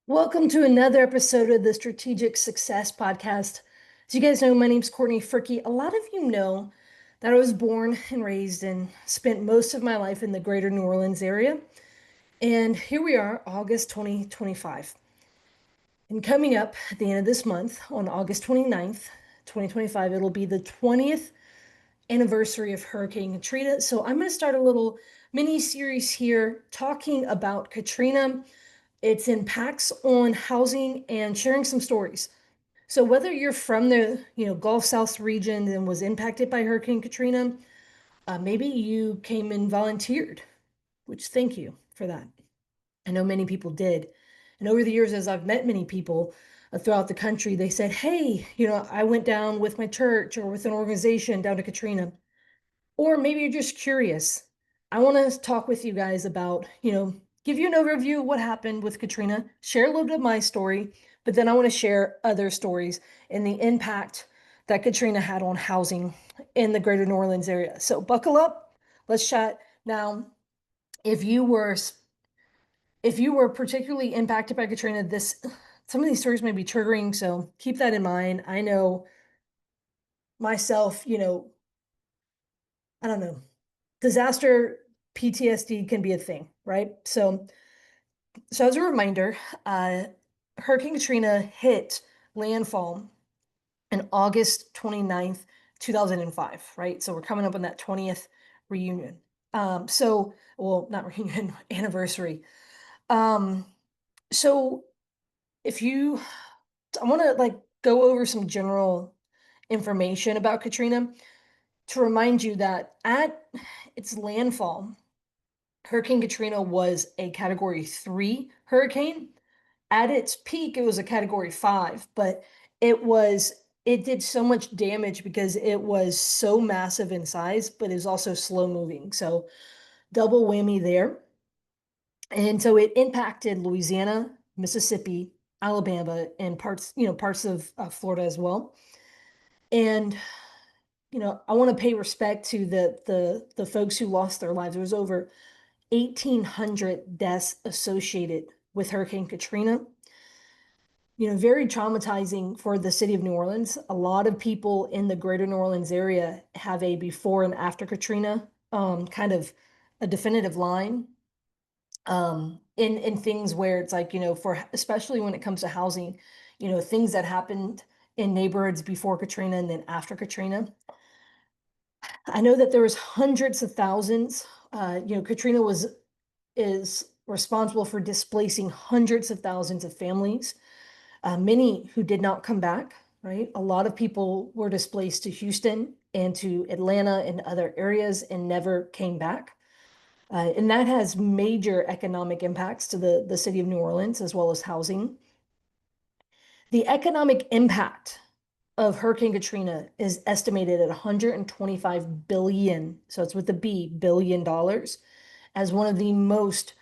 Welcome to another episode of the Strategic Success Podcast. As you guys know, my name's Courtney. A lot of you know that I was born and raised and spent most of my life in the greater New Orleans area. And here we are, August 2025. And coming up at the end of this month, on August 29th, 2025, it'll be the 20th anniversary of Hurricane Katrina. So I'm going to start a little mini series here talking about Katrina, its impacts on housing, and sharing some stories. So whether you're from the Gulf South region and was impacted by Hurricane Katrina, maybe you came and volunteered, which thank you for that. I know many people did. And over the years, as I've met many people throughout the country, they said, hey, I went down with my church or with an organization down to Katrina. Or maybe you're just curious. I want to talk with you guys about, give you an overview of what happened with Katrina, share a little bit of my story, but then I want to share other stories and the impact that Katrina had on housing in the greater New Orleans area. So buckle up, let's chat. Now, if you were particularly impacted by Katrina, some of these stories may be triggering, so keep that in mind. I know myself, I don't know, disaster PTSD can be a thing, right? So as a reminder, Hurricane Katrina hit landfall on August 29th, 2005, right? So we're coming up on that 20th reunion. Well, not reunion, anniversary. Um, so I want to go over some general information about Katrina to remind you that at its landfall, Hurricane Katrina was a Category 3 hurricane. At its peak, it was a Category 5, but it did so much damage because it was so massive in size, but it was also slow moving. So double whammy there. And so it impacted Louisiana, Mississippi, Alabama, and parts of Florida as well. And I want to pay respect to the folks who lost their lives. There was over 1,800 deaths associated with Hurricane Katrina. Very traumatizing for the city of New Orleans. A lot of people in the greater New Orleans area have a before and after Katrina, kind of a definitive line, in things where it's like, for especially when it comes to housing, things that happened in neighborhoods before Katrina and then after Katrina. I know that there was hundreds of thousands. Katrina is responsible for displacing hundreds of thousands of families, many who did not come back, right? A lot of people were displaced to Houston and to Atlanta and other areas and never came back. And that has major economic impacts to the city of New Orleans as well as housing. The economic impact of Hurricane Katrina is estimated at 125 billion, so it's with the B, billion dollars, as one of the most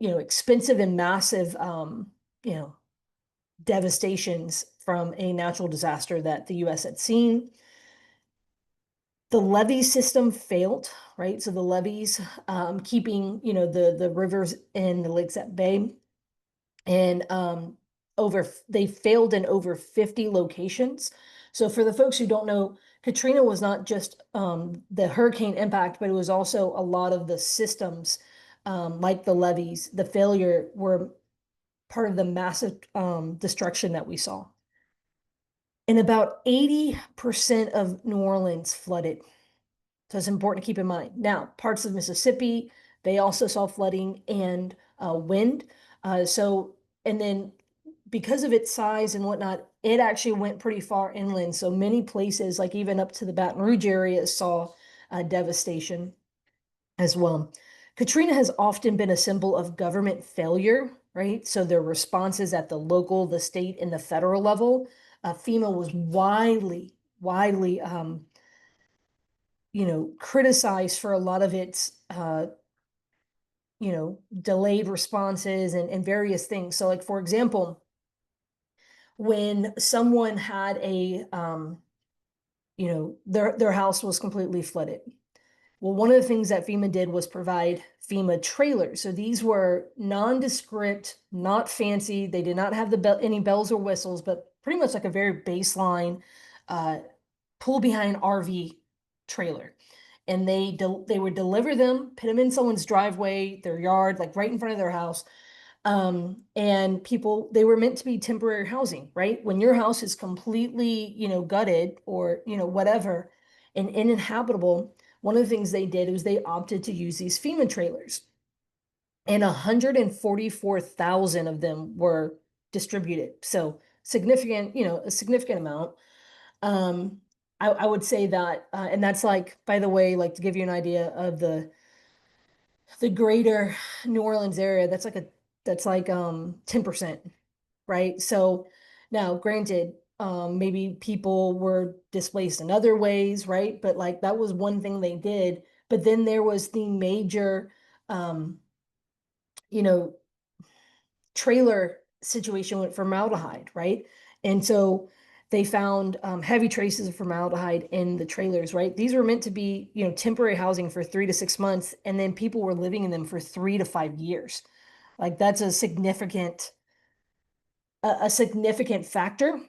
expensive and massive devastations from a natural disaster that the US had seen. The levee system failed, right? So the levees, keeping the rivers and the lakes at bay, and they failed in over 50 locations. So for the folks who don't know, Katrina was not just the hurricane impact, but it was also a lot of the systems, like the levees, the failure were part of the massive destruction that we saw. And about 80% of New Orleans flooded. So it's important to keep in mind. Now, parts of Mississippi, they also saw flooding and wind. And then because of its size and whatnot, it actually went pretty far inland. So many places, like even up to the Baton Rouge area, saw devastation as well. Katrina has often been a symbol of government failure, right? So their responses at the local, the state, and the federal level. FEMA was widely criticized for a lot of its delayed responses and various things. So like, for example, when someone had their house was completely flooded, Well, one of the things that FEMA did was provide FEMA trailers. So these were nondescript, not fancy. They did not have any bells or whistles, but pretty much like a very baseline uh, pull behind RV trailer. And they would deliver them, put them in someone's driveway, their yard, like right in front of their house. And people, they were meant to be temporary housing, right? When your house is completely, gutted or, whatever, and uninhabitable, one of the things they did was they opted to use these FEMA trailers. And 144,000 of them were distributed. So significant, a significant amount. Um, I would say that, and that's like, by the way, like to give you an idea of the greater New Orleans area, that's like 10%, right? So now granted, maybe people were displaced in other ways, right? But like that was one thing they did. But then there was the major um, you know, trailer situation with formaldehyde, right? And so they found heavy traces of formaldehyde in the trailers, right? These were meant to be, temporary housing for 3 to 6 months, and then people were living in them for 3 to 5 years. Like that's a significant factor.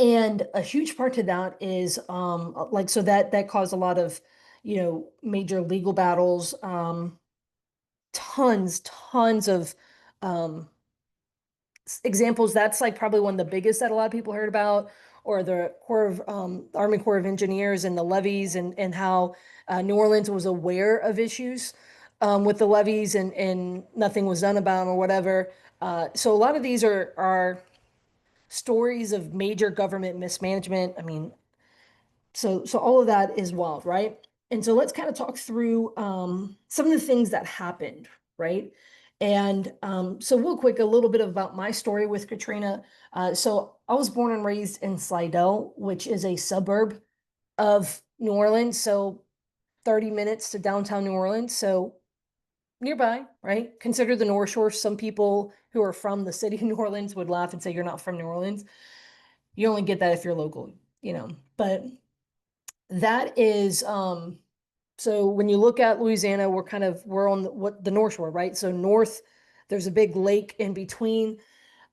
And a huge part to that is like so that caused a lot of, major legal battles, tons of um examples. That's like probably one of the biggest that a lot of people heard about, or the Army Corps of Engineers and the levees, and how New Orleans was aware of issues with the levees, and nothing was done about them or whatever. So a lot of these are stories of major government mismanagement. I mean, so all of that is wild, right? And so let's kind of talk through some of the things that happened, right? And so real quick, a little bit about my story with Katrina. So I was born and raised in Slidell, which is a suburb of New Orleans, so 30 minutes to downtown New Orleans, so nearby, right? Consider the North Shore. Some people who are from the city of New Orleans would laugh and say you're not from New Orleans. You only get that if you're local, But that is so when you look at Louisiana, we're on the North Shore, right? So north, there's a big lake in between.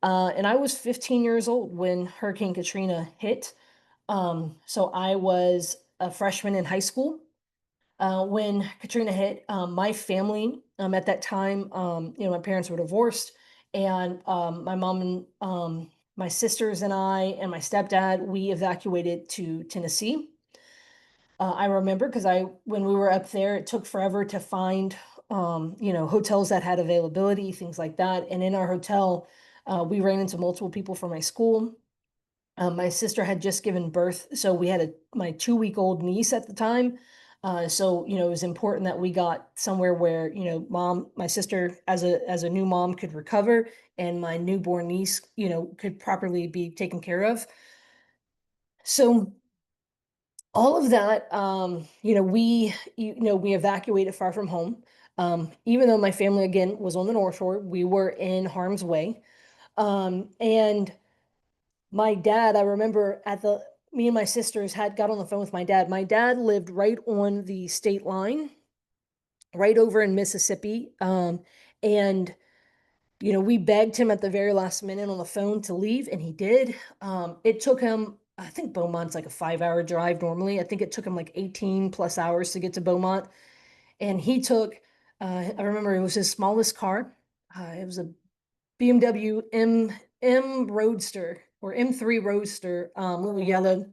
And I was 15 years old when Hurricane Katrina hit. So I was a freshman in high school when Katrina hit. My family at that time, my parents were divorced, and my mom and my sisters and I and my stepdad, we evacuated to Tennessee. I remember because when we were up there, it took forever to find, hotels that had availability, things like that. And in our hotel, we ran into multiple people from my school. My sister had just given birth, so we had my 2-week-old niece at the time. So, it was important that we got somewhere where, my sister as a new mom could recover, and my newborn niece, could properly be taken care of. So all of that, we evacuated far from home. Even though my family again was on the North Shore, we were in harm's way. And my dad, I remember me and my sisters had got on the phone with my dad. My dad lived right on the state line, right over in Mississippi. And we begged him at the very last minute on the phone to leave, and he did. It took him, I think Beaumont's like a 5-hour drive normally. I think it took him like 18 plus hours to get to Beaumont. And he took, I remember it was his smallest car. It was a BMW M Roadster or M3 Roadster, little yellow.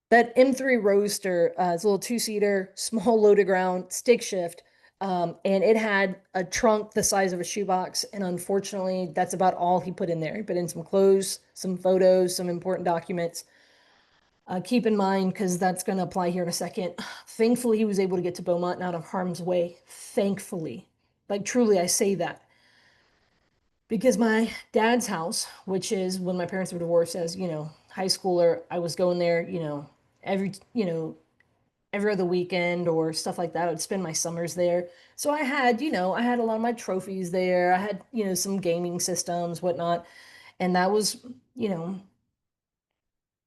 That M3 Roadster is a little two-seater, small loaded ground, stick shift, and it had a trunk the size of a shoebox. And unfortunately, that's about all he put in there. He put in some clothes, some photos, some important documents. Keep in mind, because that's going to apply here in a second. Thankfully, he was able to get to Beaumont and out of harm's way. Thankfully. Like, truly, I say that. Because my dad's house, which is when my parents were divorced as, high schooler, I was going there, every, every other weekend or stuff like that. I would spend my summers there. So I had a lot of my trophies there. I had, some gaming systems, whatnot. And that was, you know,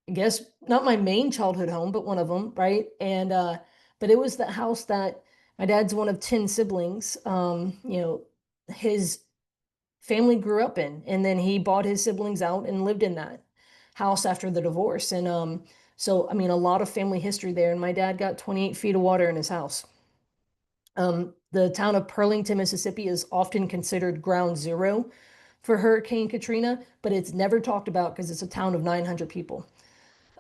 I guess not my main childhood home, but one of them, right? And but it was the house that my dad's one of 10 siblings. His family grew up in, and then he bought his siblings out and lived in that house after the divorce. And so I mean, a lot of family history there. And my dad got 28 feet of water in his house. The town of Pearlington, Mississippi is often considered ground zero for Hurricane Katrina, but it's never talked about because it's a town of 900 people.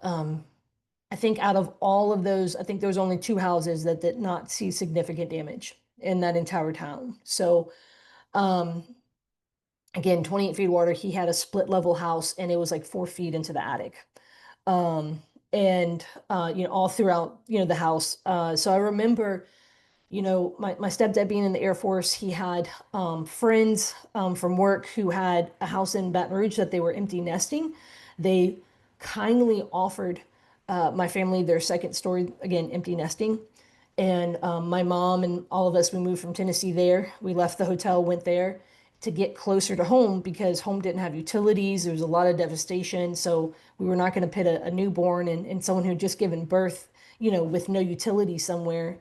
Um, I think out of all of those, I think there was only two houses that did not see significant damage in that entire town. So, um, again, 28 feet of water. He had a split level house and it was like 4 feet into the attic. Um, and all throughout, the house. So I remember my stepdad being in the Air Force, he had friends from work who had a house in Baton Rouge that they were empty nesting. They kindly offered my family their second story, again, empty nesting. And my mom and all of us, we moved from Tennessee there. We left the hotel, went there to get closer to home because home didn't have utilities. There was a lot of devastation. So we were not going to put a newborn and someone who had just given birth, with no utility somewhere.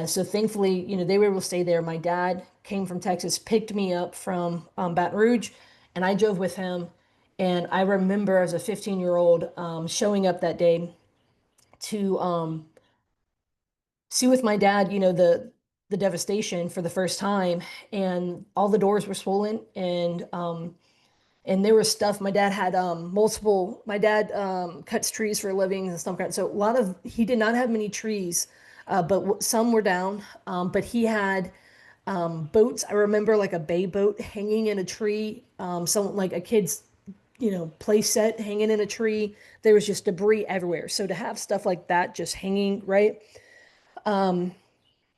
So thankfully, they were able to stay there. My dad came from Texas, picked me up from Baton Rouge, and I drove with him. And I remember as a 15-year-old showing up that day to see with my dad, the devastation for the first time, and all the doors were swollen, and there was stuff. My dad had multiple. My dad cuts trees for a living and stuff. So a lot of he did not have many trees, but some were down. But he had boats. I remember like a bay boat hanging in a tree. Some like a kid's play set hanging in a tree. There was just debris everywhere. So to have stuff like that just hanging, right?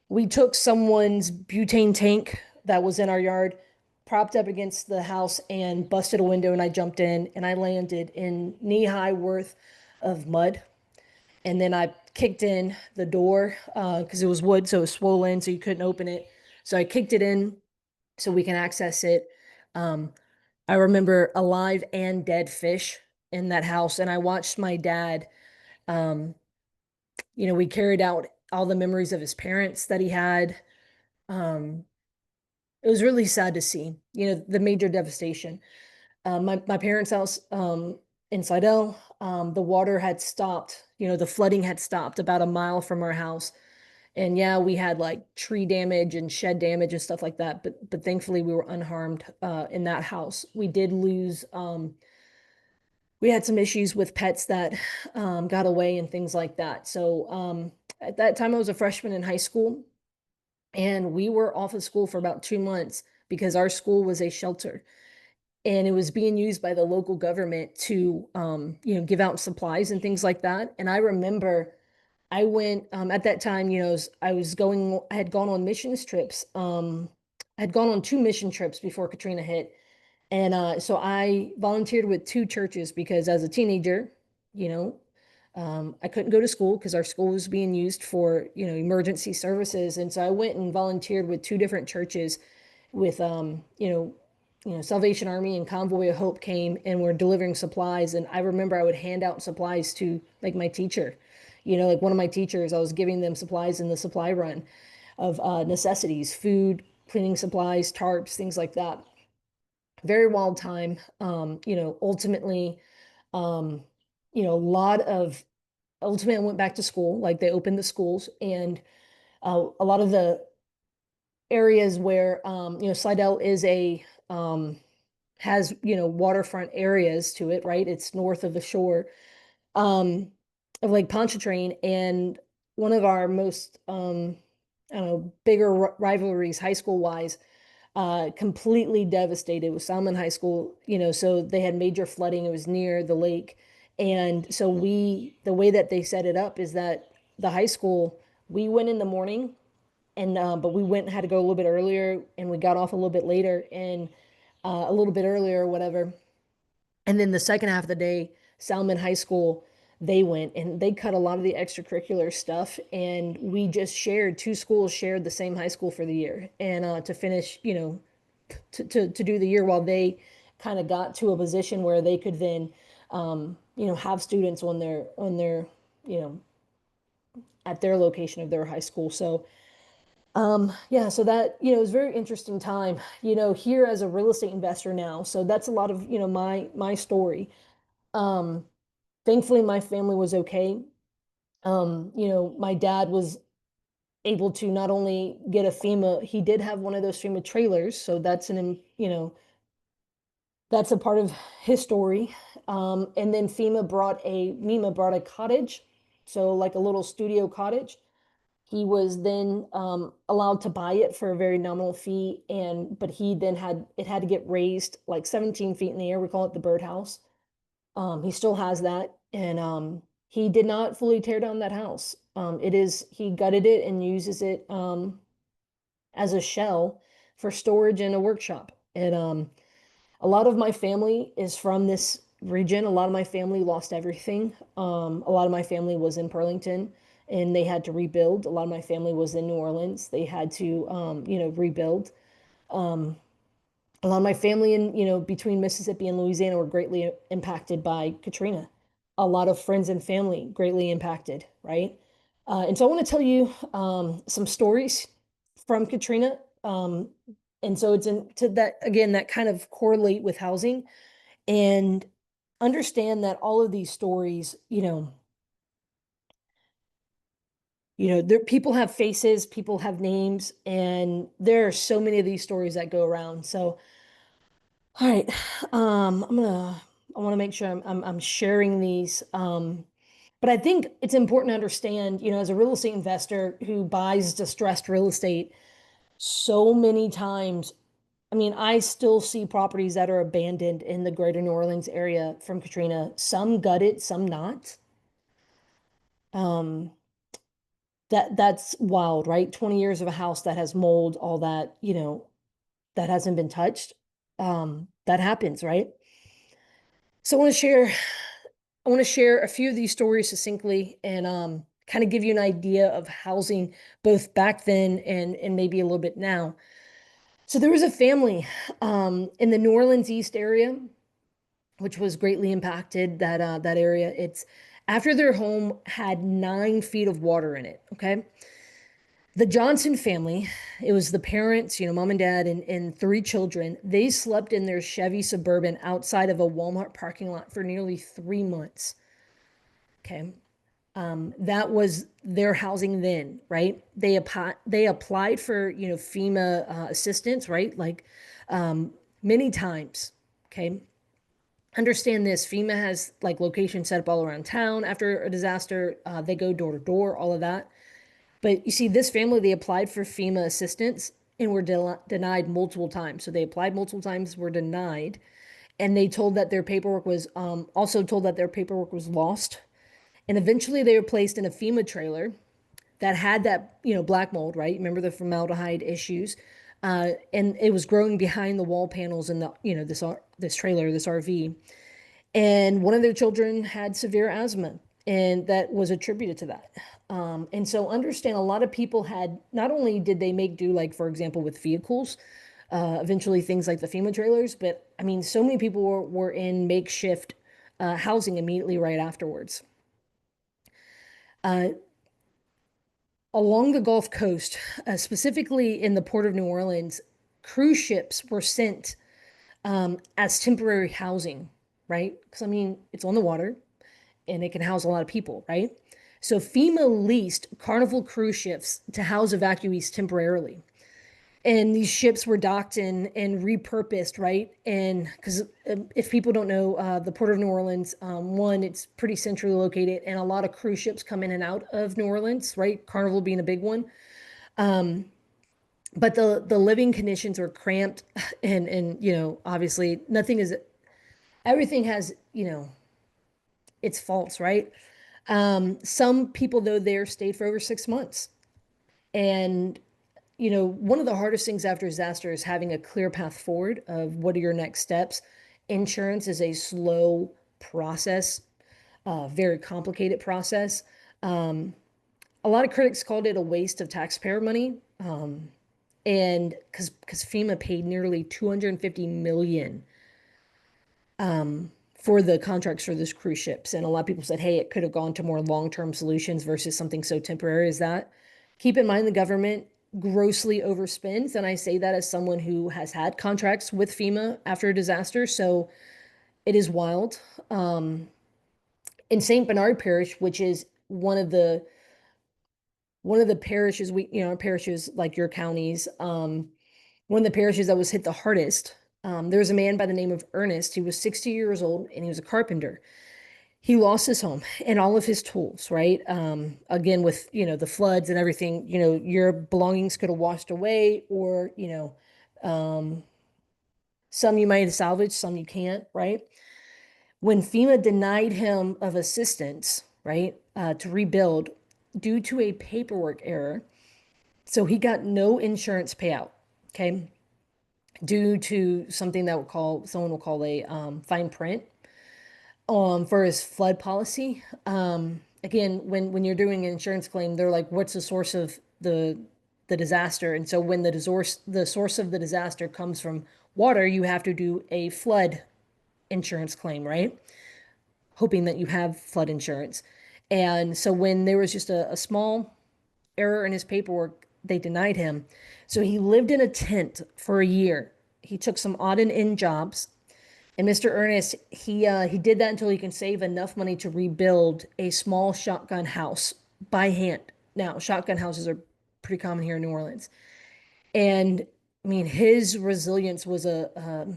We took someone's butane tank that was in our yard, propped up against the house, and busted a window. And I jumped in and I landed in knee-high worth of mud. And then I kicked in the door because it was wood, so it was swollen, so you couldn't open it. So I kicked it in so we can access it. Um, I remember alive and dead fish in that house, and I watched my dad. Um, we carried out all the memories of his parents that he had. Um, it was really sad to see, the major devastation. My parents' house in Slidell, the water had stopped, the flooding had stopped about a mile from our house. And yeah, we had like tree damage and shed damage and stuff like that, but thankfully we were unharmed in that house. We did lose we had some issues with pets that got away and things like that. So at that time I was a freshman in high school and we were off of school for about 2 months because our school was a shelter and it was being used by the local government to give out supplies and things like that. And I remember I went at that time, I had gone on missions trips. I had gone on two mission trips before Katrina hit. And so I volunteered with two churches because as a teenager, you know, I couldn't go to school because our school was being used for, emergency services. And so I went and volunteered with two different churches with, Salvation Army and Convoy of Hope came and were delivering supplies. And I remember I would hand out supplies to like my teacher, like one of my teachers, I was giving them supplies in the supply run of necessities, food, cleaning supplies, tarps, things like that. Very wild time. Ultimately, um, a lot of ultimately I went back to school, like they opened the schools and a lot of the areas where Slidell is has waterfront areas to it, right? It's north of the shore of Lake Pontchartrain, and one of our most I don't know, bigger rivalries, high school wise, completely devastated with Salmon High School. So they had major flooding. It was near the lake. And so the way that they set it up is that the high school, we went in the morning and, but we went and had to go a little bit earlier and we got off a little bit later and, a little bit earlier or whatever. And then the second half of the day, Salmon High School, they went and they cut a lot of the extracurricular stuff. And we just shared, two schools shared the same high school for the year. And to finish, to do the year while they kind of got to a position where they could then have students on their, you know, at their location of their high school. So yeah, so that, it was a very interesting time, here as a real estate investor now. So that's a lot of, my story. Um, Thankfully, my family was okay. My dad was able to not only get a FEMA, he did have one of those FEMA trailers. So that's a part of his story. And then MEMA brought a cottage, so like a little studio cottage. He was then allowed to buy it for a very nominal fee, but he then had to get raised like 17 feet in the air. We call it the birdhouse. He still has that, and he did not fully tear down that house. He gutted it and uses it as a shell for storage in a workshop. And a lot of my family is from this region. A lot of my family lost everything. A lot of my family was in Burlington and they had to rebuild. A lot of my family was in New Orleans. They had to, rebuild. A lot of my family in, between Mississippi and Louisiana were greatly impacted by Katrina. A lot of friends and family greatly impacted, right? And so I want to tell you some stories from Katrina. And so it's into that, again, that kind of correlate with housing and understand that all of these stories, there people have faces, people have names, and there are so many of these stories that go around. So, all right, I want to make sure I'm sharing these. But I think it's important to understand, as a real estate investor who buys distressed real estate, so many times, I mean, I still see properties that are abandoned in the greater New Orleans area from Katrina, some gutted, some not. Um, that's wild, right? 20 years of a house that has mold, all that, that hasn't been touched. That happens, right? So I want to share a few of these stories succinctly and kind of give you an idea of housing both back then and maybe a little bit now. So there was a family in the New Orleans East area, which was greatly impacted. That area. It's after their home had 9 feet of water in it. Okay, the Johnson family, it was the parents, mom and dad, and 3 children. They slept in their Chevy Suburban outside of a Walmart parking lot for nearly 3 months. Okay. That was their housing then, right? They applied for, FEMA assistance, right? Like many times. Okay. Understand this, FEMA has like locations set up all around town after a disaster. They go door to door, all of that. But you see, this family, they applied for FEMA assistance and were denied multiple times. So they applied multiple times, were denied, and they told that their paperwork was also told that their paperwork was lost. And eventually, they were placed in a FEMA trailer that had that, black mold, right? Remember the formaldehyde issues, and it was growing behind the wall panels in the, this trailer, this RV. And one of their children had severe asthma, and that was attributed to that. And so understand a lot of people had, not only did they make do, like, for example, with vehicles, eventually things like the FEMA trailers, but I mean, so many people were in makeshift housing immediately right afterwards. Uh, Along the Gulf Coast, specifically in the port of New Orleans, cruise ships were sent as temporary housing, right? Because I mean, it's on the water and it can house a lot of people, right? So FEMA leased Carnival cruise ships to house evacuees temporarily. And these ships were docked and repurposed, right? And because if people don't know, the Port of New Orleans, one, it's pretty centrally located, and a lot of cruise ships come in and out of New Orleans, right? Carnival being a big one. But the living conditions were cramped, and obviously everything has its faults, right? Some people though there stayed for over 6 months, and one of the hardest things after disaster is having a clear path forward of what are your next steps. Insurance is a slow process, very complicated process. A lot of critics called it a waste of taxpayer money, and because FEMA paid nearly 250 million for the contracts for those cruise ships. And a lot of people said, hey, it could have gone to more long-term solutions versus something so temporary as that. Keep in mind the government grossly overspends. And I say that as someone who has had contracts with FEMA after a disaster. So it is wild. In St. Bernard Parish, which is one of the parishes, our parishes like your counties, one of the parishes that was hit the hardest. There was a man by the name of Ernest. He was 60 years old and he was a carpenter. He lost his home and all of his tools, right? Again, with, the floods and everything, your belongings could have washed away, or, some you might have salvaged, some you can't, right? When FEMA denied him of assistance, right, to rebuild due to a paperwork error, so he got no insurance payout, okay, due to something that someone will call a fine print for his flood policy. Again, when you're doing an insurance claim, they're like, what's the source of the disaster? And so when the source of the disaster comes from water, you have to do a flood insurance claim, right? Hoping that you have flood insurance. And so when there was just a small error in his paperwork, they denied him. So he lived in a tent for a year. He took some odd and end jobs. And Mr. Ernest, he did that until he can save enough money to rebuild a small shotgun house by hand. Now, shotgun houses are pretty common here in New Orleans. And I mean, his resilience was a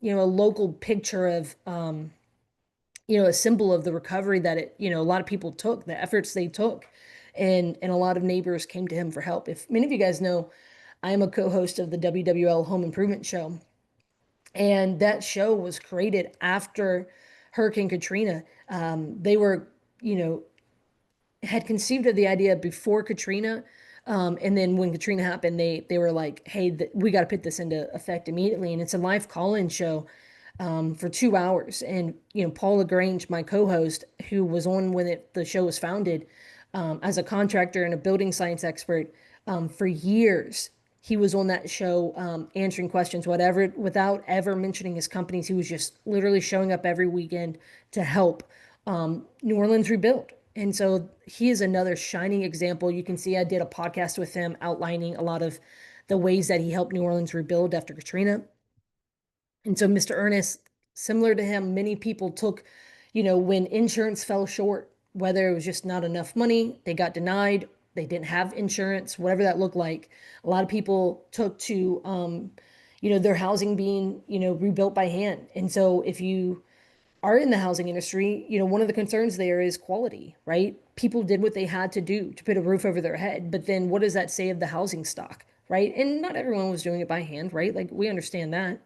local picture of a symbol of the recovery that a lot of people took, the efforts they took. And a lot of neighbors came to him for help. If many of you guys know, I am a co-host of the WWL Home Improvement Show. And that show was created after Hurricane Katrina. They were, had conceived of the idea before Katrina. And then when Katrina happened, they were like, hey, we got to put this into effect immediately. And it's a live call-in show for 2 hours. And, Paul LaGrange, my co-host, who was on when the show was founded, as a contractor and a building science expert, for years, he was on that show, answering questions, whatever, without ever mentioning his companies. He was just literally showing up every weekend to help New Orleans rebuild. And so he is another shining example. You can see I did a podcast with him outlining a lot of the ways that he helped New Orleans rebuild after Katrina. And so Mr. Ernest, similar to him, many people took, when insurance fell short, whether it was just not enough money, they got denied, they didn't have insurance, whatever that looked like. A lot of people took to, their housing being, rebuilt by hand. And so if you are in the housing industry, one of the concerns there is quality, right? People did what they had to do to put a roof over their head. But then what does that say of the housing stock, right? And not everyone was doing it by hand, right? Like, we understand that.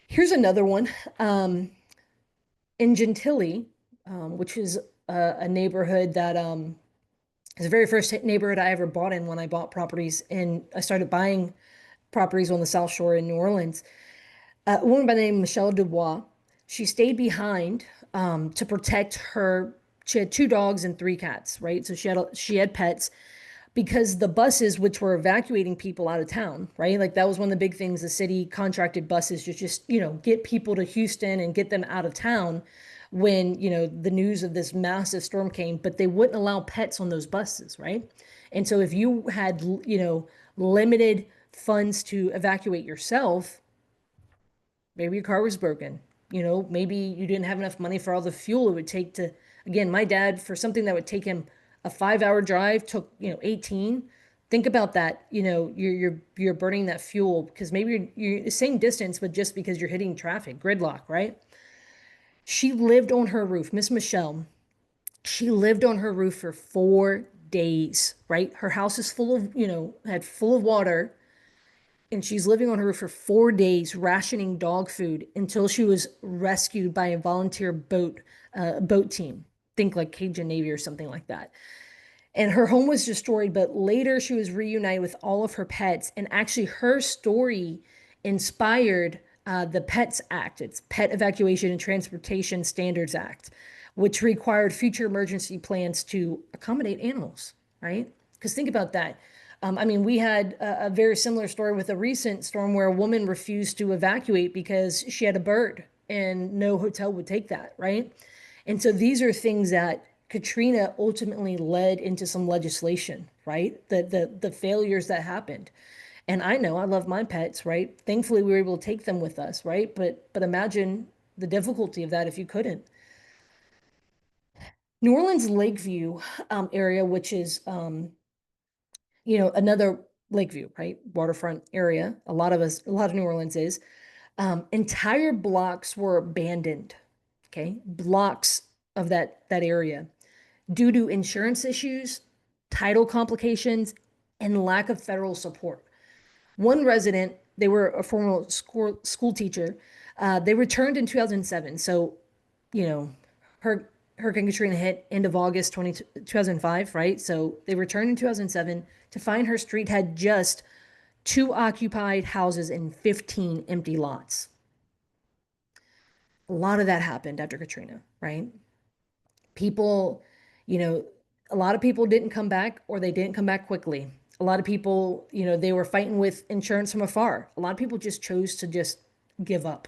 Here's another one. In Gentilly, which is a neighborhood that is the very first neighborhood I ever bought in when I bought properties, and I started buying properties on the South Shore in New Orleans. A woman by the name of Michelle Dubois, she stayed behind to protect her. She had two dogs and three cats, right? So she had pets, because the buses, which were evacuating people out of town, right? Like, that was one of the big things. The city contracted buses to just, get people to Houston and get them out of town when, the news of this massive storm came, but they wouldn't allow pets on those buses, right? And so if you had, limited funds to evacuate yourself, maybe your car was broken. Maybe you didn't have enough money for all the fuel it would take to, again, my dad, for something that would take him a 5 hour drive, took, 18. Think about that. You're burning that fuel because maybe you're the same distance, but just because you're hitting traffic, gridlock, right? She lived on her roof, Miss Michelle. She lived on her roof for 4 days, right? Her house is full of, had full of water, and she's living on her roof for 4 days, rationing dog food until she was rescued by a volunteer boat team. Think like Cajun Navy or something like that. And her home was destroyed, but later she was reunited with all of her pets. And actually, her story inspired the PETS Act. It's Pet Evacuation and Transportation Standards Act, which required future emergency plans to accommodate animals, right? Because think about that. I mean, we had a very similar story with a recent storm where a woman refused to evacuate because she had a bird, and no hotel would take that, right? And so these are things that Katrina ultimately led into some legislation, right? The failures that happened. And I know I love my pets, right? Thankfully we were able to take them with us, right? But imagine the difficulty of that if you couldn't. New Orleans Lakeview area, which is another Lakeview, right? Waterfront area. A lot of New Orleans is. Entire blocks were abandoned. Okay, blocks of that area due to insurance issues, title complications, and lack of federal support. One resident, they were a former school teacher. They returned in 2007. So, you know, her Hurricane Katrina hit end of August 2005, right? So they returned in 2007 to find her street had just two occupied houses and 15 empty lots. A lot of that happened after Katrina, right? People, you know, a lot of people didn't come back or they didn't come back quickly. A lot of people, they were fighting with insurance from afar. A lot of people just chose to just give up.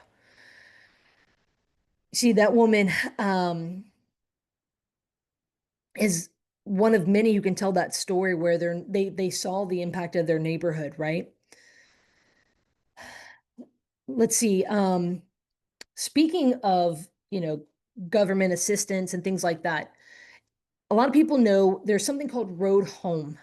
See, that woman is one of many who can tell that story where they saw the impact of their neighborhood, right? Let's see. Speaking of, government assistance and things like that, a lot of people know there's something called Road Home.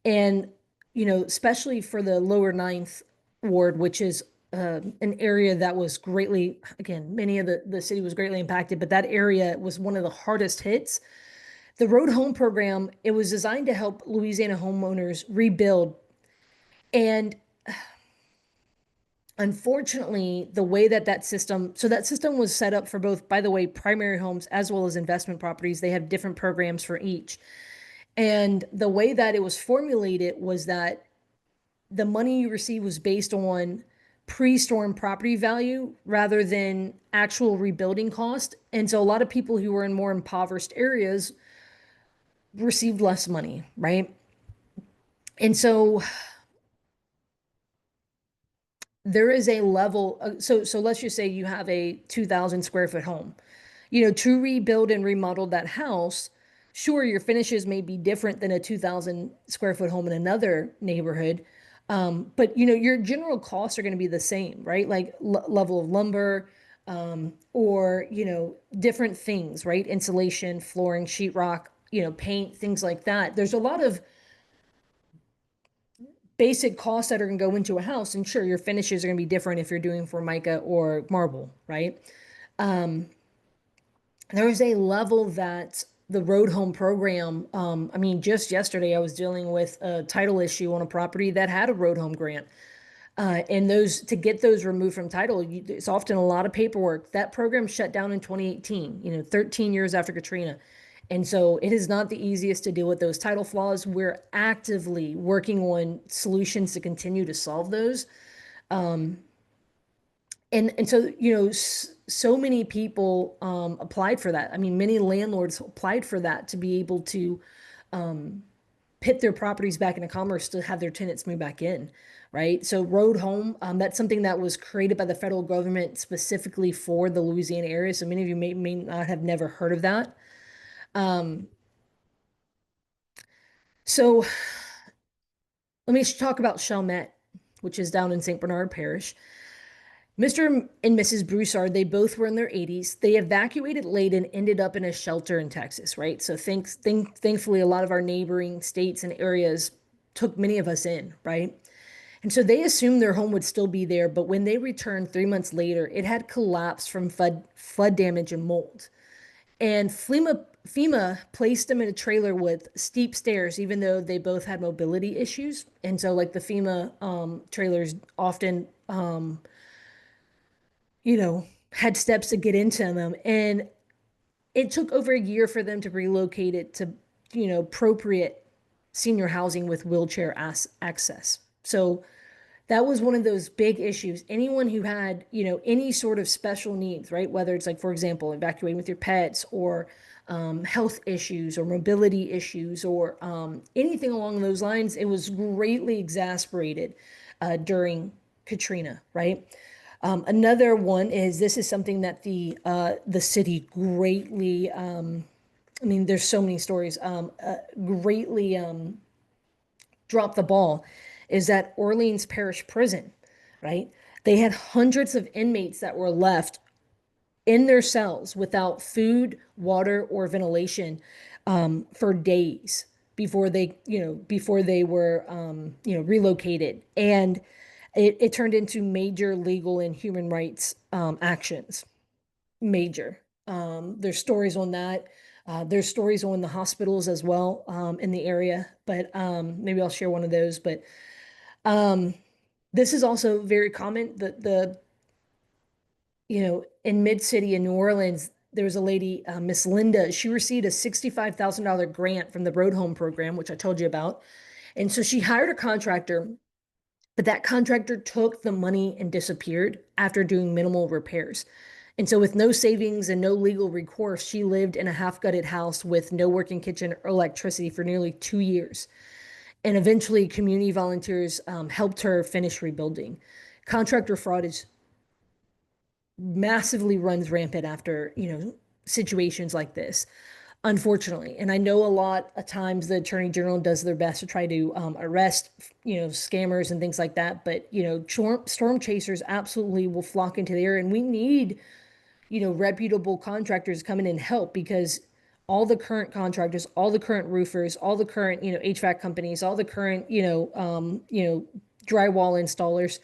And, especially for the lower Ninth Ward, which is an area that was greatly, again, many of the city was greatly impacted, but that area was one of the hardest hits. The Road Home program, it was designed to help Louisiana homeowners rebuild. And unfortunately, the way that system was set up for both, by the way, primary homes as well as investment properties. They have different programs for each. And the way that it was formulated was that the money you receive was based on pre-storm property value rather than actual rebuilding cost. And so a lot of people who were in more impoverished areas received less money, right? And so there is a level, so let's just say you have a 2,000 square foot home. To rebuild and remodel that house, sure, your finishes may be different than a 2,000 square foot home in another neighborhood. But your general costs are going to be the same, right? Like level of lumber, or different things, right? Insulation, flooring, sheetrock, paint, things like that. There's a lot of basic costs that are going to go into a house, and sure, your finishes are going to be different if you're doing Formica or marble, right? There's a level that the road home program, I mean, just yesterday I was dealing with a title issue on a property that had a road home grant. And those to get those removed from title, it's often a lot of paperwork. That program shut down in 2018, 13 years after Katrina. And so it is not the easiest to deal with those title flaws. We're actively working on solutions to continue to solve those. And so so many people applied for that. I mean, many landlords applied for that to be able to put their properties back into commerce to have their tenants move back in, right? So road home, that's something that was created by the federal government specifically for the Louisiana area. So many of you may not have never heard of that. So let me talk about Chalmette, which is down in St. Bernard Parish. Mr. and Mrs. Broussard, they both were in their 80s. They evacuated late and ended up in a shelter in Texas, right? So thankfully, a lot of our neighboring states and areas took many of us in, right? And so they assumed their home would still be there, but when they returned 3 months later, it had collapsed from flood damage and mold. And FEMA placed them in a trailer with steep stairs, even though they both had mobility issues. And so, like the FEMA trailers often had steps to get into them. And it took over a year for them to relocate it to, appropriate senior housing with wheelchair access. So that was one of those big issues. Anyone who had, any sort of special needs, right? Whether it's like, for example, evacuating with your pets or health issues or mobility issues or anything along those lines, it was greatly exasperated during Katrina, right? Another one is this is something that the city greatly, I mean, there's so many stories, greatly dropped the ball, is that Orleans Parish Prison, right? They had hundreds of inmates that were left in their cells without food, water, or ventilation for days before they were relocated, and it turned into major legal and human rights actions. Major. There's stories on that. There's stories on the hospitals as well in the area, but maybe I'll share one of those. But um, this is also very common. In Mid-City in New Orleans, there was a lady, Miss Linda. She received a $65,000 grant from the Road Home program, which I told you about. And so she hired a contractor, but that contractor took the money and disappeared after doing minimal repairs. And so, with no savings and no legal recourse, she lived in a half-gutted house with no working kitchen or electricity for nearly 2 years. And eventually, community volunteers helped her finish rebuilding. Contractor fraud is massively runs rampant after, situations like this, unfortunately. And I know a lot of times the attorney general does their best to try to arrest, scammers and things like that. But, storm chasers absolutely will flock into the area. And we need, reputable contractors come in and help because all the current contractors, all the current roofers, all the current, HVAC companies, all the current, drywall installers,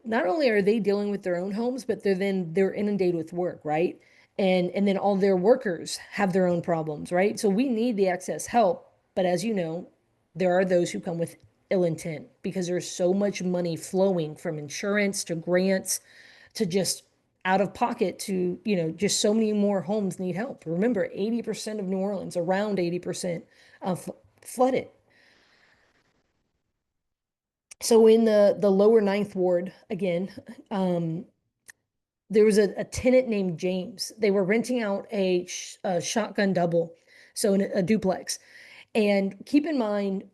not only are they dealing with their own homes, but they're inundated with work, right? And then all their workers have their own problems, right? So we need the excess help, but as you know, there are those who come with ill intent because there's so much money flowing from insurance to grants to just out of pocket to, just so many more homes need help. Remember, 80% of New Orleans, around 80%, flooded. So in the lower ninth ward, again, um, there was a tenant named James. They were renting out a shotgun double, so a duplex. And keep in mind,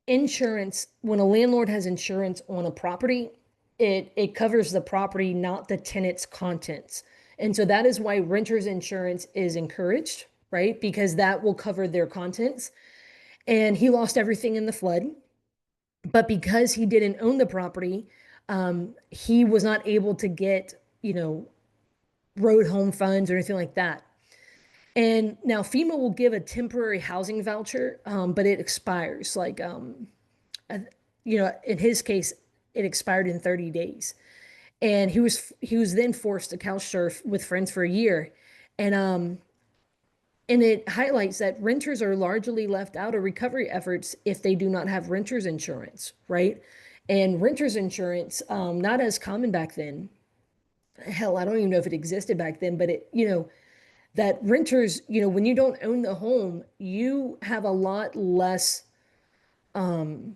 insurance, when a landlord has insurance on a property, it covers the property, not the tenant's contents. And so that is why renter's insurance is encouraged, right? Because that will cover their contents. And he lost everything in the flood. But because he didn't own the property, he was not able to get, road home funds or anything like that. And now FEMA will give a temporary housing voucher, but it expires. Like, in his case, it expired in 30 days. And he was then forced to couch surf with friends for a year. And it highlights that renters are largely left out of recovery efforts if they do not have renters insurance, right? And renters insurance, not as common back then. Hell, I don't even know if it existed back then, but that renters, when you don't own the home, you have a lot less, um,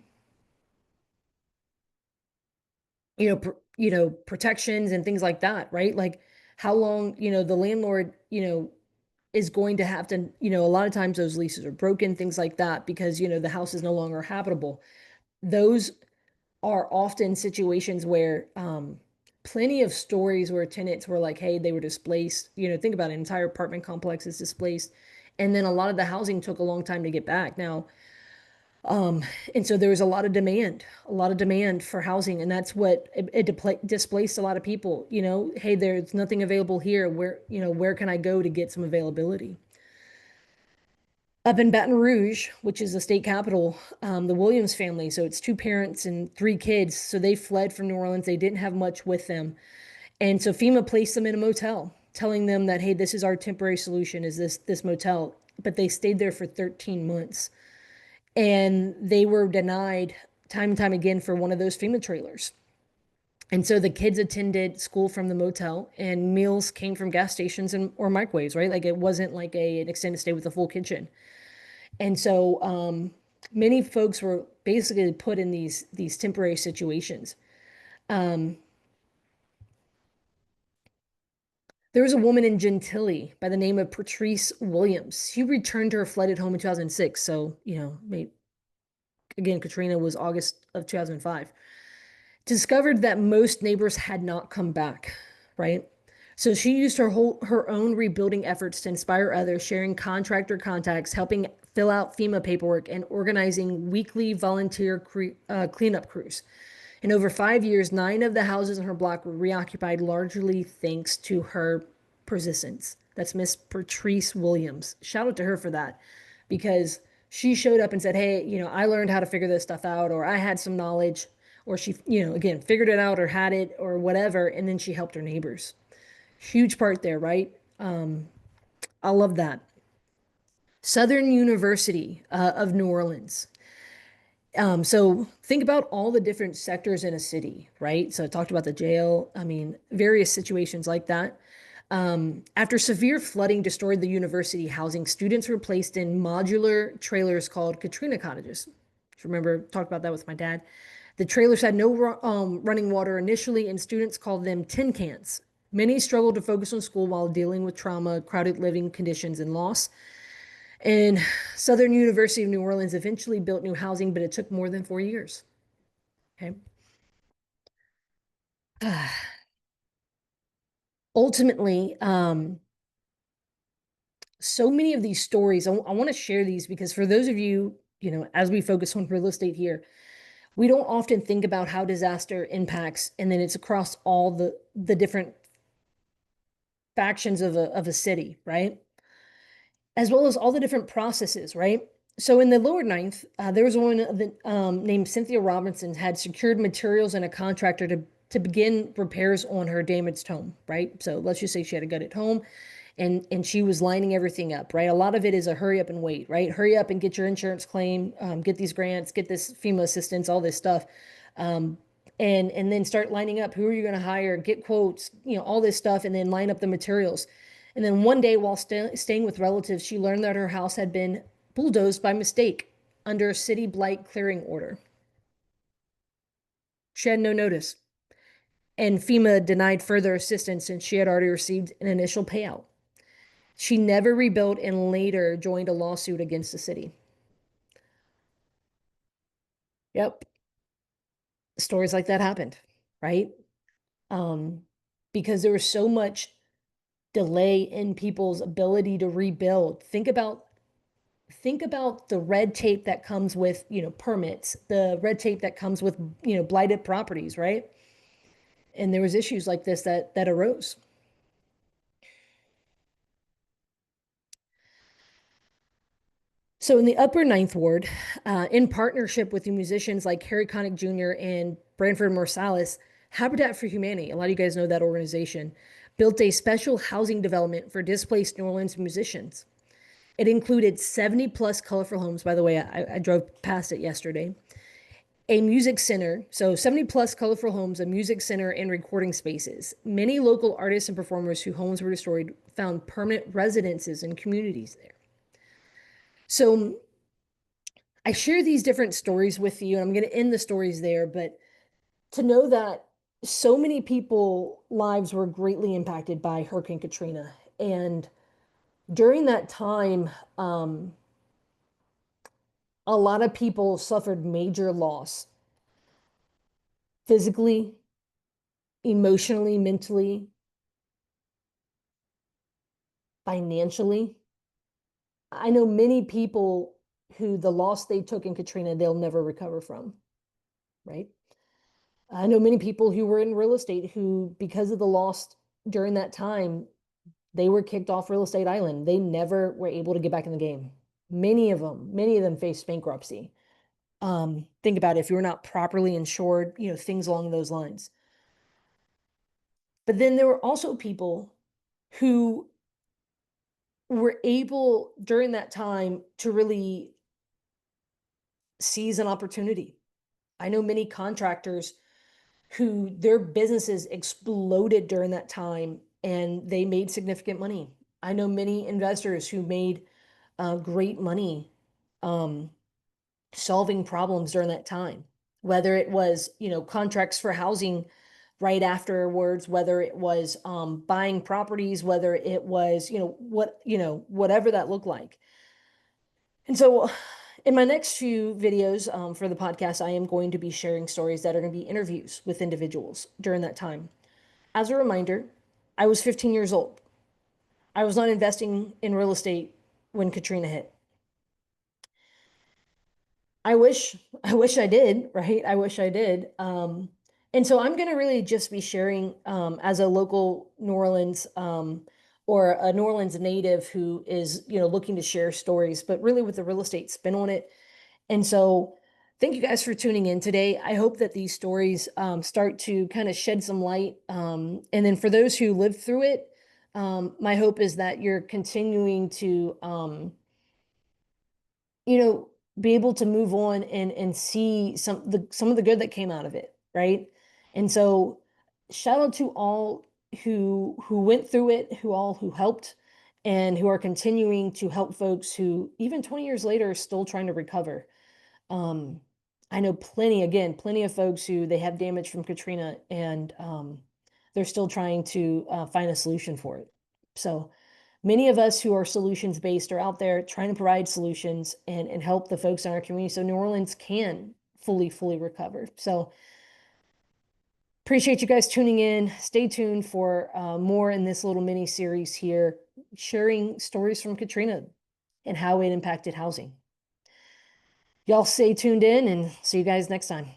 protections and things like that, right? Like how long, the landlord, is going to have to, a lot of times those leases are broken, things like that, because, the house is no longer habitable. Those are often situations where plenty of stories where tenants were like, hey, they were displaced. Think about it, an entire apartment complex is displaced. And then a lot of the housing took a long time to get back. Now, and so there was a lot of demand for housing, and that's what it displaced a lot of people. Hey, there's nothing available here. Where can I go to get some availability? Up in Baton Rouge, which is the state capital, the Williams family, so it's two parents and three kids, so they fled from New Orleans. They didn't have much with them. And so FEMA placed them in a motel, telling them that, hey, this is our temporary solution, is this motel. But they stayed there for 13 months. And they were denied time and time again for one of those FEMA trailers. And so the kids attended school from the motel, and meals came from gas stations and or microwaves, right? Like it wasn't like an extended stay with a full kitchen. And so many folks were basically put in these temporary situations. Um, there was a woman in Gentilly by the name of Patrice Williams. She returned to her flooded home in 2006. So, again, Katrina was August of 2005. discovered that most neighbors had not come back, right? So she used her own rebuilding efforts to inspire others, sharing contractor contacts, helping fill out FEMA paperwork, and organizing weekly volunteer cleanup crews. In over 5 years, 9 of the houses in her block were reoccupied, largely thanks to her persistence. That's Miss Patrice Williams. Shout out to her for that, because she showed up and said, "Hey, I learned how to figure this stuff out, or I had some knowledge," or she, again, figured it out or had it or whatever, and then she helped her neighbors. Huge part there, right? I love that. Southern University of New Orleans. So think about all the different sectors in a city, right? So I talked about the jail. I mean, various situations like that. After severe flooding destroyed the university housing, students were placed in modular trailers called Katrina cottages. Remember, talked about that with my dad. The trailers had no running water initially, and students called them tin cans. Many struggled to focus on school while dealing with trauma, crowded living conditions, and loss. And Southern University of New Orleans eventually built new housing, but it took more than 4 years. Okay. Ultimately, so many of these stories, I want to share these because for those of you, as we focus on real estate here, we don't often think about how disaster impacts, and then it's across all the different factions of a city, right? As well as all the different processes, right? So in the lower ninth, there was one named Cynthia Robinson had secured materials and a contractor to begin repairs on her damaged home, right? So let's just say she had a gutted home, and she was lining everything up, right? A lot of it is a hurry up and wait, right? Hurry up and get your insurance claim, get these grants, get this FEMA assistance, all this stuff. Um, and then start lining up who are you going to hire, get quotes, all this stuff, and then line up the materials. And then one day, while staying with relatives, she learned that her house had been bulldozed by mistake under a city blight clearing order. She had no notice, and FEMA denied further assistance since she had already received an initial payout. She never rebuilt and later joined a lawsuit against the city. Yep, stories like that happened, right? Um, because there was so much delay in people's ability to rebuild. Think about the red tape that comes with, permits, the red tape that comes with, blighted properties, right? And there was issues like this that arose. So in the Upper Ninth Ward, in partnership with the musicians like Harry Connick Jr. and Branford Marsalis, Habitat for Humanity, a lot of you guys know that organization, built a special housing development for displaced New Orleans musicians. It included 70 plus colorful homes. By the way, I drove past it yesterday. A music center, so 70 plus colorful homes, a music center, and recording spaces. Many local artists and performers whose homes were destroyed found permanent residences and communities there. So I share these different stories with you, and I'm going to end the stories there, but to know that so many people lives were greatly impacted by Hurricane Katrina. And during that time, a lot of people suffered major loss physically, emotionally, mentally, financially. I know many people who the loss they took in Katrina, they'll never recover from, right? I know many people who were in real estate who, because of the loss during that time, they were kicked off Real Estate Island. They never were able to get back in the game. Many of them faced bankruptcy. Think about it, if you're not properly insured, things along those lines. But then there were also people who were able during that time to really seize an opportunity. I know many contractors who their businesses exploded during that time and they made significant money. I know many investors who made great money solving problems during that time, whether it was, contracts for housing right afterwards, whether it was buying properties, whether it was, whatever that looked like. And so In my next few videos for the podcast, I am going to be sharing stories that are going to be interviews with individuals during that time. As a reminder, I was 15 years old. I was not investing in real estate when Katrina hit. I wish, I wish I did, right? I wish I did. And so I'm going to really just be sharing as a local New Orleans or a New Orleans native who is, looking to share stories, but really with the real estate spin on it. And so thank you guys for tuning in today. I hope that these stories start to kind of shed some light. And then for those who lived through it, my hope is that you're continuing to you know, be able to move on and see some of the good that came out of it, right? And so shout out to all who went through it, who helped and who are continuing to help folks who even 20 years later are still trying to recover. Um, I know plenty of folks who they have damage from Katrina and they're still trying to find a solution for it. So many of us who are solutions based are out there trying to provide solutions and help the folks in our community so New Orleans can fully recover. So appreciate you guys tuning in. Stay tuned for more in this little mini series here, sharing stories from Katrina and how it impacted housing. Y'all stay tuned in and see you guys next time.